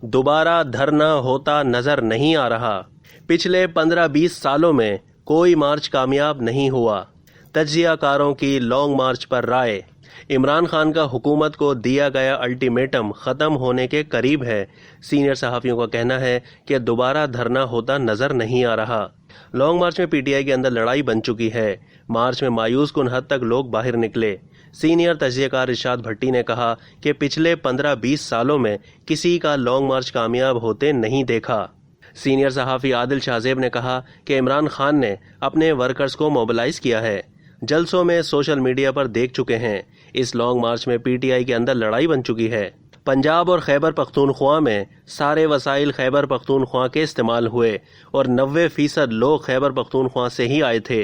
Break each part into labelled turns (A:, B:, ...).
A: दोबारा धरना होता नजर नहीं आ रहा। पिछले 15-20 सालों में कोई मार्च कामयाब नहीं हुआ। तज्जियाकारों की लॉन्ग मार्च पर राय। इमरान खान का हुकूमत को दिया गया अल्टीमेटम ख़त्म होने के करीब है। सीनियर सहाफ़ियों का कहना है कि दोबारा धरना होता नज़र नहीं आ रहा। लॉन्ग मार्च में पीटीआई के अंदर लड़ाई बन चुकी है। मार्च में मायूस कुन हद तक लोग बाहर निकले। सीनियर तज्जियाकार इरशाद भट्टी ने कहा कि पिछले 15-20 सालों में किसी का लॉन्ग मार्च कामयाब होते नहीं देखा। सीनियर सहाफ़ी आदिल शाहजेब ने कहा कि इमरान खान ने अपने वर्कर्स को मोबिलाइज किया है। जलसों में सोशल मीडिया पर देख चुके हैं। इस लॉन्ग मार्च में पीटीआई के अंदर लड़ाई बन चुकी है। पंजाब और खैबर पख्तूनख्वा में सारे वसाइल खैबर पख्तूनख्वा के इस्तेमाल हुए और 90% लोग खैबर पख्तूनख्वा से ही आए थे।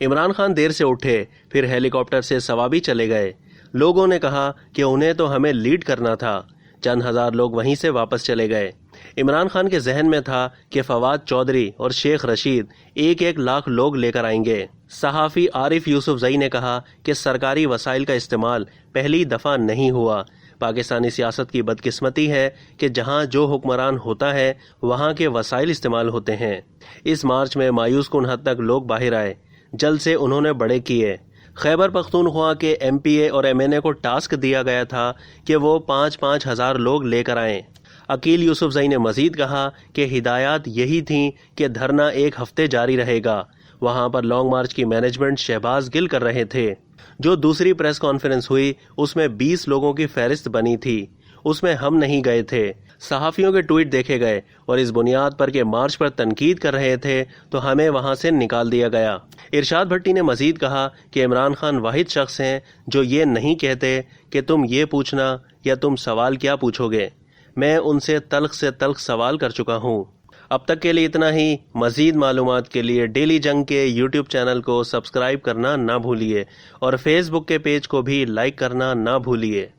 A: इमरान खान देर से उठे, फिर हेलीकॉप्टर से सवाबी चले गए। लोगों ने कहा कि उन्हें तो हमें लीड करना था। चंद हजार लोग वहीं से वापस चले गए। इमरान खान के जहन में था कि फवाद चौधरी और शेख रशीद 1-1 लाख लोग लेकर आएंगे। सहाफ़ी आरिफ यूसुफ जई ने कहा कि सरकारी वसाइल का इस्तेमाल पहली दफ़ा नहीं हुआ। पाकिस्तानी सियासत की बदकिस्मती है कि जहां जो हुक्मरान होता है वहां के वसाइल इस्तेमाल होते हैं। इस मार्च में मायूस कुन हद तक लोग बाहर आए। जलसे उन्होंने बड़े किए। खैबर पख्तूनख्वा के एमपीए और एमएनए को टास्क दिया गया था कि वो 5-5 हज़ार लोग लेकर आएं। अकील यूसुफ जई ने मजीद कहा कि हिदायत यही थी कि धरना 1 हफ्ते जारी रहेगा। वहां पर लॉन्ग मार्च की मैनेजमेंट शहबाज गिल कर रहे थे। जो दूसरी प्रेस कॉन्फ्रेंस हुई उसमें 20 लोगों की फहरिस्त बनी थी, उसमें हम नहीं गए थे। सहाफ़ियों के ट्वीट देखे गए और इस बुनियाद पर के मार्च पर तनकीद कर रहे थे तो हमें वहां से निकाल दिया गया। इरशाद भट्टी ने मजीद कहा कि इमरान खान वाहिद शख्स हैं जो ये नहीं कहते कि तुम ये पूछना या तुम सवाल क्या पूछोगे। मैं उनसे तल्ख से तल्ख सवाल कर चुका हूँ। अब तक के लिए इतना ही। मजीद मालूमात के लिए डेली जंग के यूट्यूब चैनल को सब्सक्राइब करना ना भूलिए और फेसबुक के पेज को भी लाइक करना ना भूलिए।